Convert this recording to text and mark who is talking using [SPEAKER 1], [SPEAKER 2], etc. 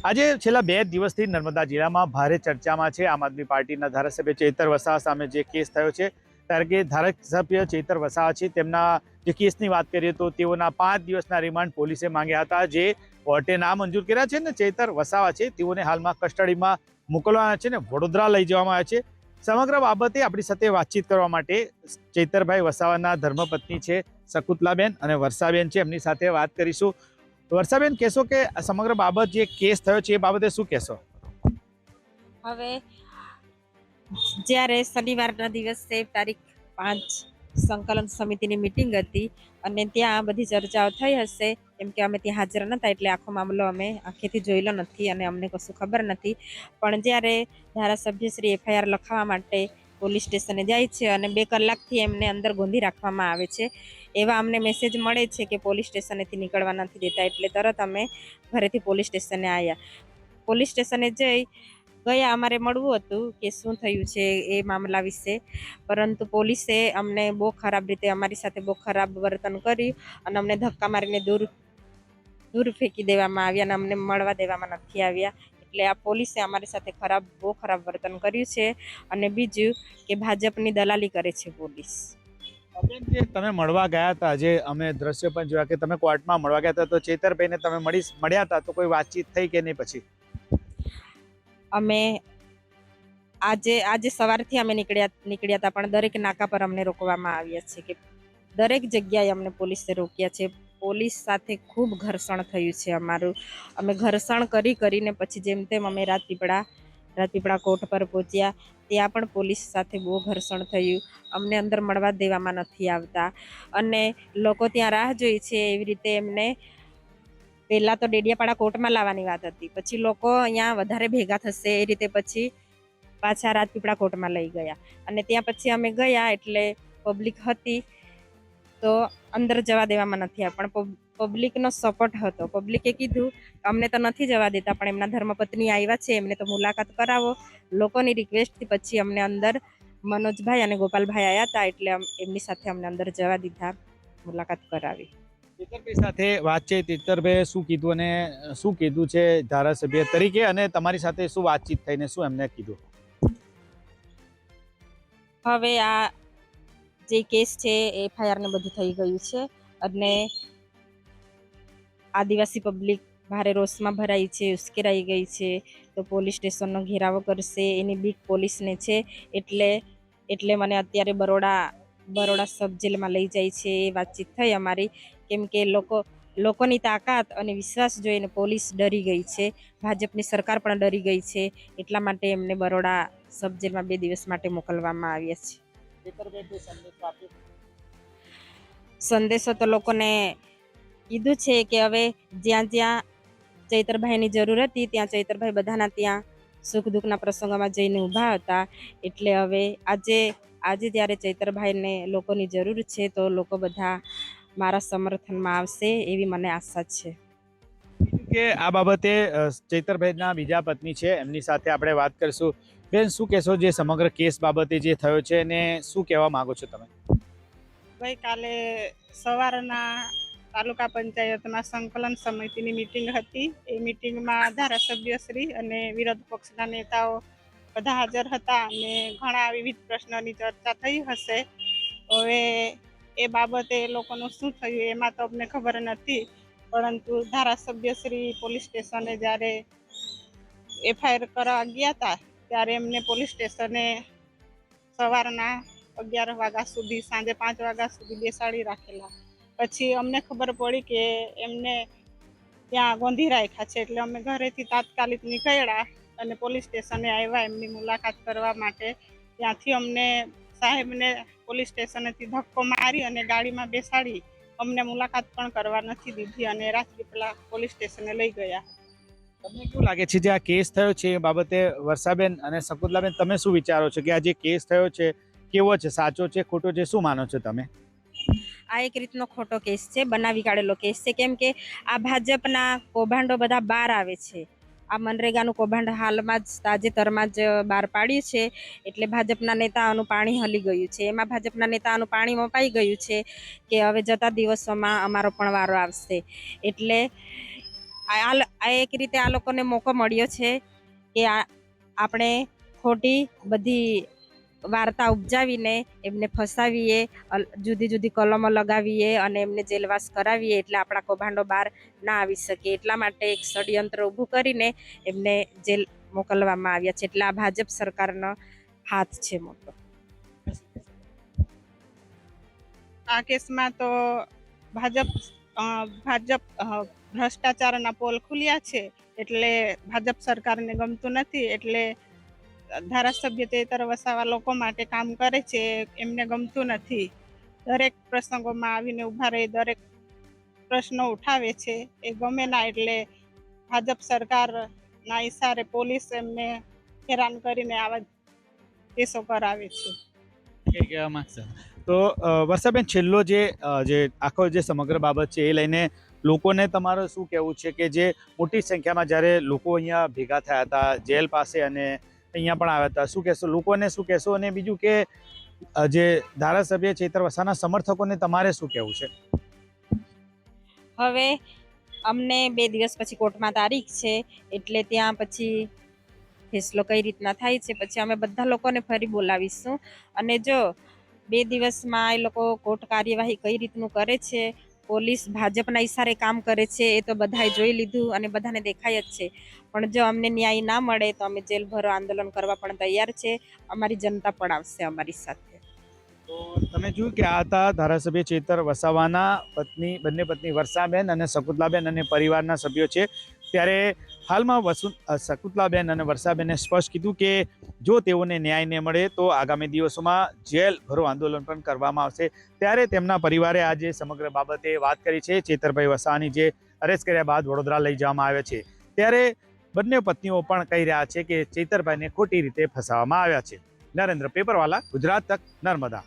[SPEAKER 1] આજે છેલ્લા 2 દિવસથી નર્મદા જિલ્લામાં ભારે ચર્ચામાં છે આમ આદમી પાર્ટીના ધારાસભ્ય ચૈતર વસાવા સામે જે કેસ થયો છે, ત્યારે કે ધારાસભ્ય ચૈતર વસાવા છે તેમના જે કેસની વાત કરીએ તો તેઓના 5 દિવસના રિમાન્ડ પોલીસે માંગ્યા હતા, જે કોર્ટે ના મંજૂર કર્યા છે ને ચૈતર વસાવા છે તેઓને હાલમાં કસ્ટડીમાં મોકલવાના છે ને વડોદરા લઈ જવામાં આવ્યા છે। સમગ્ર બાબતે આપણી સાથે વાતચીત કરવા માટે ચૈતરભાઈ વસાવાના ધર્મપત્ની છે શકુંતલાબેન અને વર્ષાબેન છે, એમની સાથે વાત કરીશું। વર્ષાબેન, કહેશો કે સમગ્ર બાબત જે કેસ થયો છે એ બાબતે શું કહેશો?
[SPEAKER 2] હવે જ્યારે શનિવારના દિવસે તારીખ 5 સંકલન સમિતિની મીટિંગ હતી અને ત્યાં બધી ચર્ચાઓ થઈ હશે, કેમ કે અમે ત્યાં હાજર નહોતા એટલે આખો મામલો અમે આખેથી જોયેલો નથી અને અમને કશું ખબર નથી। પણ જ્યારે ધારાસભ્યશ્રી એફઆઈઆર લખાવવા માટે પોલીસ સ્ટેશને જાય છે અને 2 કલાકથી એમને અંદર ગોંધી રાખવામાં આવે છે, એવા અમને મેસેજ મળે છે કે પોલીસ સ્ટેશનેથી નીકળવા નથી દેતા, એટલે તરત અમે ઘરેથી પોલીસ સ્ટેશને આવ્યા। પોલીસ સ્ટેશને ગયા અમારે મળવું હતું કે શું થયું છે એ મામલા વિશે, પરંતુ પોલીસે અમને બહુ ખરાબ રીતે અમારી સાથે બહુ ખરાબ વર્તન કર્યું અને અમને ધક્કા મારીને દૂર ફેંકી દેવામાં આવ્યા અને અમને મળવા દેવામાં નથી આવ્યા। એટલે આ પોલીસે અમારી સાથે બહુ ખરાબ વર્તન કર્યું છે અને બીજું કે ભાજપની દલાલી કરે છે પોલીસ।
[SPEAKER 1] જે તમે મળવા ગયા હતા, જે અમે દ્રશ્ય પણ જોયા કે તમે કોર્ટમાં મળવા ગયા હતા, તો ચૈતરભાઈને તમે મળ્યા હતા તો કોઈ વાતચીત થઈ કે નહીં? પછી
[SPEAKER 2] અમે આજે સવારથી અમે નીકળ્યા હતા, પણ દરેક નાકા પર અમને રોકવામાં આવ્યા છે, કે દરેક જગ્યાએ અમને પોલીસે રોક્યા છે। પોલીસ સાથે ખૂબ ઘર્ષણ થયું છે અમારું। અમે ઘર્ષણ કરીને પછી જેમ તેમ અમે રાજપીપળા કોર્ટ પર પહોંચ્યા, ત્યાં પણ પોલીસ સાથે બહુ ઘર્ષણ થયું। અમને અંદર મળવા દેવામાં નથી આવતા અને લોકો ત્યાં રાહ જોઈ છે, એવી રીતે એમને પહેલા તો ડેડિયાપાડા કોર્ટમાં લાવવાની વાત હતી, પછી લોકો અહીંયા વધારે ભેગા થશે એ રીતે પછી પાછા રાજપીપળા કોર્ટમાં લઈ ગયા અને ત્યાં પછી અમે ગયા એટલે પબ્લિક હતી તો અંદર જવા દેવામાં નથી આવ્યા, પણ પબ્લિકનો સપોર્ટ હતો। પબ્લિકે કીધું અમને તો નથી જવા દેતા, પણ એમના ધર્મપત્ની આવ્યા છે એમને તો મુલાકાત કરાવો। લોકોની રિક્વેસ્ટથી પછી અમને અંદર મનોજભાઈ અને ગોપાલભાઈ આવ્યા હતા, એટલે એમની સાથે અમને અંદર જવા દીધા, મુલાકાત કરાવી।
[SPEAKER 1] ચૈતરભાઈ સાથે વાત છે, ચૈતરભાઈએ શું કીધું અને શું કીધું છે ધારાસભ્ય તરીકે, અને તમારી સાથે શું વાતચીત થઈને શું એમને કીધું?
[SPEAKER 2] હવે આ જે કેસ છે એફઆઈઆર ને બધું થઈ ગયું છે અને આદિવાસી પબ્લિક ભારે રોષમાં ભરાઈ છે, ઉશ્કેરાઈ ગઈ છે, તો પોલીસ સ્ટેશનનો ઘેરાવો કરશે એની બીક પોલીસને છે। એટલે મને અત્યારે બરોડા સબ જેલમાં લઈ જાય છે એ વાતચીત થઈ અમારી, કેમ કે લોકોની તાકાત અને વિશ્વાસ જોઈને પોલીસ ડરી ગઈ છે, ભાજપની સરકાર પણ ડરી ગઈ છે, એટલા માટે એમને બરોડા સબ જેલમાં 2 દિવસ માટે મોકલવામાં આવ્યા છે। સંદેશો તો લોકોને કીધું છે કે હવે જ્યાં જ્યાં ચૈતરભાઈની જરૂર હતી ત્યાં ચૈતરભાઈ બધાના ત્યાં સુખ દુઃખના પ્રસંગોમાં જઈને ઊભા હતા, એટલે હવે આજે જ્યારે ચૈતરભાઈને લોકોની જરૂર છે તો લોકો બધા મારા સમર્થનમાં આવશે એવી મને આશા છે।
[SPEAKER 1] કે આ બાબતે ચૈતરભાઈના બીજા પત્ની છે, એમની સાથે આપણે વાત કરીશું। બેન, શું કહેશો જે સમગ્ર કેસ બાબતે જે થયો છે અને શું કહેવા માંગો છો તમે?
[SPEAKER 3] ગઈકાલે સવારના તાલુકા પંચાયતમાં સંકલન સમિતિની મીટિંગ હતી। એ મીટિંગમાં ધારાસભ્યશ્રી અને વિરોધ પક્ષના નેતાઓ બધા હાજર હતા અને ઘણા વિવિધ પ્રશ્નોની ચર્ચા થઈ હશે। હવે એ બાબતે એ લોકોનું શું થયું એમાં તો અમને ખબર નથી, પરંતુ ધારાસભ્યશ્રી પોલીસ સ્ટેશને જ્યારે એફઆઈઆર કરવા ગયા હતા ત્યારે એમને પોલીસ સ્ટેશને સવારના 11 વાગ્યા સુધી, સાંજે 5 વાગ્યા સુધી બેસાડી રાખેલા। પછી અમને ખબર પડી કે એમને ત્યાં ગોંધી રાખ્યા છે, એટલે અમે ઘરેથી તાત્કાલિક નીકળ્યા અને પોલીસ સ્ટેશને આવ્યા એમની મુલાકાત કરવા માટે। ત્યાંથી અમને સાહેબને પોલીસ સ્ટેશનેથી ધક્કો મારી અને ગાડીમાં બેસાડી અમને મુલાકાત પણ કરવા નથી દીધી અને રાજપીપળા પોલીસ સ્ટેશને લઈ ગયા।
[SPEAKER 1] તમને કેવું લાગે છે જે આ કેસ થયો છે એ બાબતે? વર્ષાબેન અને શકુંતલાબેન, તમે શું વિચારો છો કે આ જે કેસ થયો છે કેવો છે, સાચો છે, ખોટો છે, શું માનો છો તમે?
[SPEAKER 2] આ એક રીતનો ખોટો કેસ છે, બનાવી કાઢેલો કેસ છે, કેમ કે આ ભાજપના કૌભાંડો બધા બહાર આવે છે। આ મનરેગાનું કૌભાંડ હાલમાં જ તાજેતરમાં જ બહાર પાડ્યું છે, એટલે ભાજપના નેતાઓનું પાણી હલી ગયું છે। એમાં ભાજપના નેતાઓનું પાણી મપાઈ ગયું છે કે હવે જતા દિવસોમાં અમારો પણ વારો આવશે, એટલે આ એક રીતે આ લોકોને મોકો મળ્યો છે કે આપણે ખોટી બધી વાર્તા ઉપજાવીને એમને ફસાવીએ, જુદી જુદી કલમો લગાવીએ અને એમને જેલવાસ કરાવીએ એટલે આપણા કૌભાંડો બહાર ના આવી શકે. એટલા માટે એક ષડયંત્ર ઊભું કરીને એમને જેલ મોકલવામાં આવ્યા છે. એટલે આ ભાજપ સરકારનો હાથ છે મોટો.
[SPEAKER 3] આ કેસમાં તો ભાજપ ભ્રષ્ટાચારના પોલ ખુલ્યા છે એટલે ભાજપ સરકારને ગમતું નથી. એટલે ધારાસભ્ય ચૈતર વસાવા લોકો માટે કામ કરે છે એમને ગમતું નથી. દરેક પ્રસંગોમાં આવીને ઊભા રહી દરેક પ્રશ્નો ઉઠાવે છે એ ગમે ના. એટલે ભાજપ સરકારના ઈશારે પોલીસ એમને હેરાન કરીને આવા કેસો કરાવે છે.
[SPEAKER 1] કઈ કહેવા માંગશો? તો વર્ષાબેન, છેલ્લો જે આખો જે સમગ્ર બાબત છે એ લઈને લોકોને તમારું શું કહેવું છે કે જે મોટી સંખ્યામાં જ્યારે લોકો અહીંયા ભેગા થયા હતા જેલ પાસે અને અહીંયા પણ આવ્યા હતા, શું કહેશો લોકોને, શું કહેશો? અને બીજું કે જે ધારાસભ્ય ચૈતર વસાવાના સમર્થકોને તમારે શું કહેવું છે?
[SPEAKER 2] હવે અમને 2 દિવસ પછી કોર્ટમાં તારીખ છે એટલે ત્યાં પછી ફેસલો કઈ રીતના થાય છે પછી અમે બધા લોકોને ફરી બોલાવીશું. અને જો 2 દિવસમાં એ લોકો કોર્ટ કાર્યવાહી કઈ રીતનું કરે છે, પોલીસ ભાજપના ઈશારે કામ કરે છે એ તો બધાએ જોઈ લીધું અને બધાને દેખાય જ છે. પણ જો અમને ન્યાય ના મળે તો અમે જેલ ભરો આંદોલન કરવા પણ તૈયાર છે. અમારી જનતા પણ આવશે અમારી સાથે.
[SPEAKER 1] તો તમે જોયું કે આ હતા ધારાસભ્ય ચૈતર વસાવાના બંને પત્ની વર્ષાબેન અને શકુંતલાબેન અને પરિવારના સભ્યો છે. ત્યારે હાલમાં શકુંતલાબેન અને વર્ષાબેને સ્પષ્ટ કીધું કે જો તેઓને ન્યાય ન મળે તો આગામી દિવસોમાં જેલ ભરો આંદોલન પણ કરવામાં આવશે. ત્યારે તેમના પરિવારે આજે સમગ્ર બાબતે વાત કરી છે. ચૈતરભાઈ વસાવાની જે અરેસ્ટ કર્યા બાદ વડોદરા લઈ જવામાં આવ્યા છે, ત્યારે બંને પત્નીઓ પણ કહી રહ્યા છે કે ચૈતરભાઈને ખોટી રીતે ફસાવવામાં આવ્યા છે. નરેન્દ્ર પેપરવાલા, ગુજરાત તક, નર્મદા.